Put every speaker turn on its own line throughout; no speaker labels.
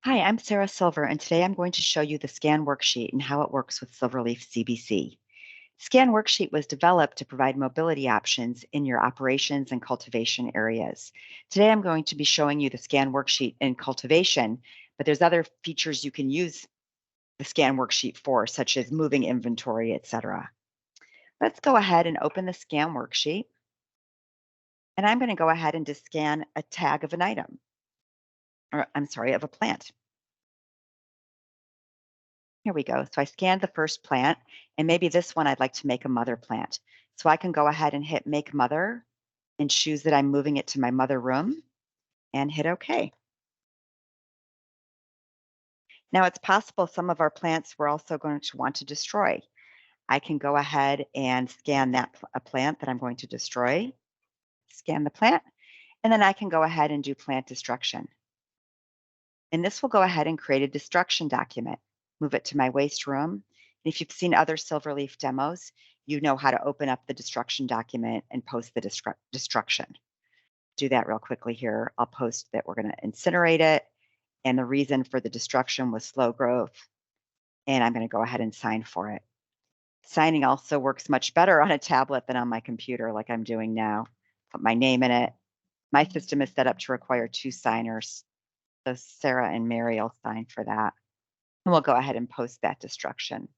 Hi, I'm Sarah Silver, and today I'm going to show you the SCAN worksheet and how it works with SilverLeaf CBC. SCAN worksheet was developed to provide mobility options in your operations and cultivation areas. Today I'm going to be showing you the SCAN worksheet in cultivation, but there's other features you can use the SCAN worksheet for, such as moving inventory, etc. Let's go ahead and open the SCAN worksheet, and I'm going to go ahead and just scan a tag of an item, or I'm sorry, of a plant. Here we go. So I scanned the first plant, and maybe this one I'd like to make a mother plant. So I can go ahead and hit Make Mother and choose that I'm moving it to my mother room and hit OK. Now it's possible some of our plants we're also going to want to destroy. I can go ahead and scan a plant that I'm going to destroy, scan the plant, and then I can go ahead and do plant destruction. And this will go ahead and create a destruction document, move it to my waste room. And if you've seen other SilverLeaf demos, you know how to open up the destruction document and post the destruction. Do that real quickly here. I'll post that we're going to incinerate it. And the reason for the destruction was slow growth. And I'm going to go ahead and sign for it. Signing also works much better on a tablet than on my computer like I'm doing now. Put my name in it. My system is set up to require 2 signers. So Sarah and Mary will sign for that. And we'll go ahead and post that destruction.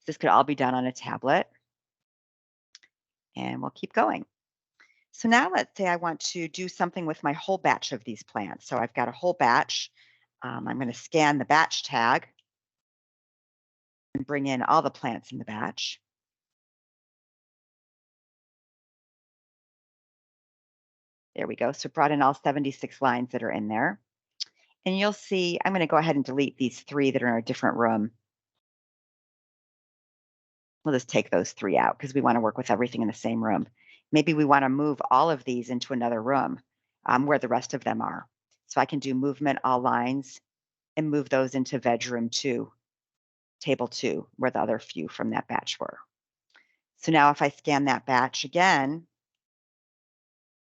This could all be done on a tablet. And we'll keep going. So now let's say I want to do something with my whole batch of these plants. So I've got a whole batch. I'm going to scan the batch tag and bring in all the plants in the batch. There we go. So brought in all 76 lines that are in there. And you'll see, I'm going to go ahead and delete these 3 that are in a different room. We'll just take those 3 out because we want to work with everything in the same room. Maybe we want to move all of these into another room where the rest of them are. So I can do movement all lines and move those into veg room 2, table 2, where the other few from that batch were. So now if I scan that batch again,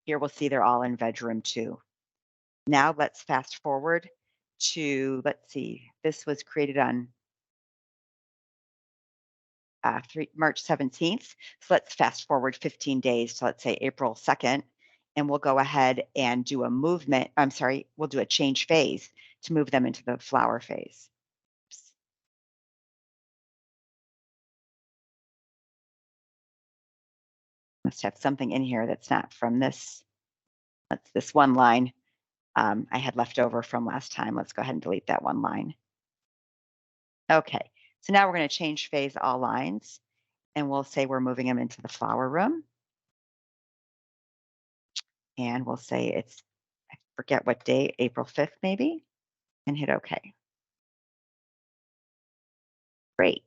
here we'll see they're all in veg room 2. Now let's fast forward to, let's see, this was created on March 17th. So let's fast forward 15 days to, let's say, April 2nd, and we'll go ahead and do a movement. I'm sorry, we'll do a change phase to move them into the flower phase. Oops. Must have something in here that's not from this. That's this one line I had left over from last time. Let's go ahead and delete that one line. Okay, so now we're going to change phase all lines, and we'll say we're moving them into the flower room. And we'll say it's, I forget what day, April 5th maybe, and hit OK. Great.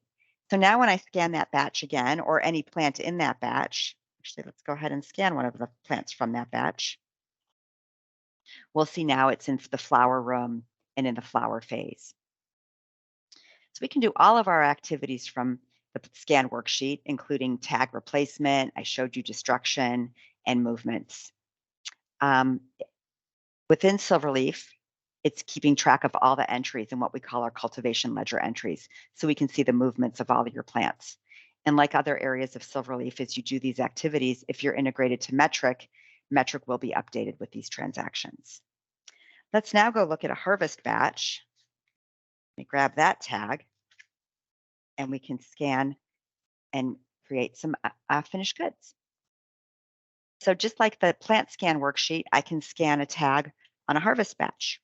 So now when I scan that batch again, or any plant in that batch, actually, let's go ahead and scan one of the plants from that batch. We'll see now it's in the flower room and in the flower phase. So we can do all of our activities from the scan worksheet, including tag replacement. I showed you destruction and movements. Within SilverLeaf, it's keeping track of all the entries in what we call our cultivation ledger entries, so we can see the movements of all of your plants. And like other areas of SilverLeaf, as you do these activities, if you're integrated to Metric, Metric will be updated with these transactions. Let's now go look at a harvest batch. Let me grab that tag, and we can scan and create some finished goods. So just like the plant scan worksheet, I can scan a tag on a harvest batch.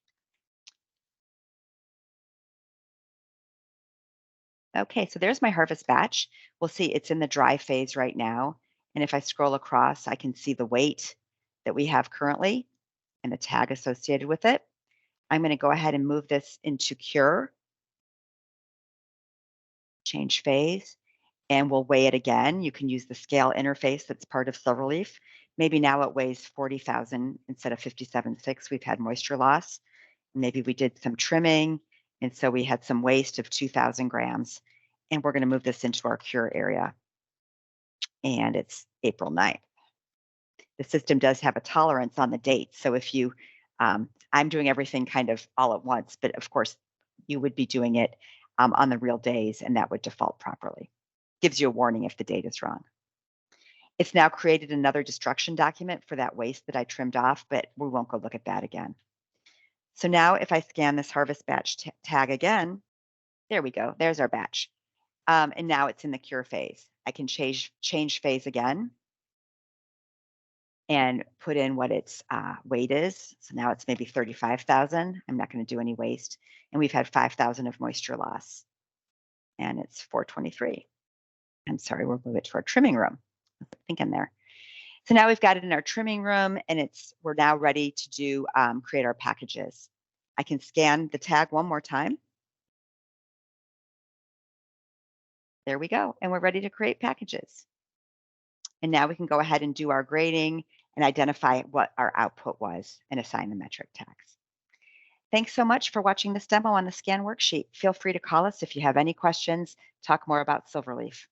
Okay, so there's my harvest batch. We'll see it's in the dry phase right now. And if I scroll across, I can see the weight that we have currently and the tag associated with it. I'm going to go ahead and move this into cure, change phase, and we'll weigh it again. You can use the scale interface that's part of SilverLeaf. Maybe now it weighs 40,000 instead of 57.6. We've had moisture loss. Maybe we did some trimming, and so we had some waste of 2,000 grams. And we're going to move this into our cure area. And it's April 9th. The system does have a tolerance on the date. So if you I'm doing everything kind of all at once, but of course, you would be doing it on the real days, and that would default properly. Gives you a warning if the date is wrong. It's now created another destruction document for that waste that I trimmed off, but we won't go look at that again. So now if I scan this harvest batch tag again, there we go. There's our batch. And now it's in the cure phase. I can change phase again and put in what its weight is. So now it's maybe 35,000. I'm not going to do any waste. And we've had 5,000 of moisture loss. And it's 423. I'm sorry, we'll move it to our trimming room. I think in there. So now we've got it in our trimming room, and we're now ready to do create our packages. I can scan the tag one more time. There we go, and we're ready to create packages. And now we can go ahead and do our grading and identify what our output was and assign the metric tags. Thanks so much for watching this demo on the scan worksheet. Feel free to call us if you have any questions, talk more about SilverLeaf.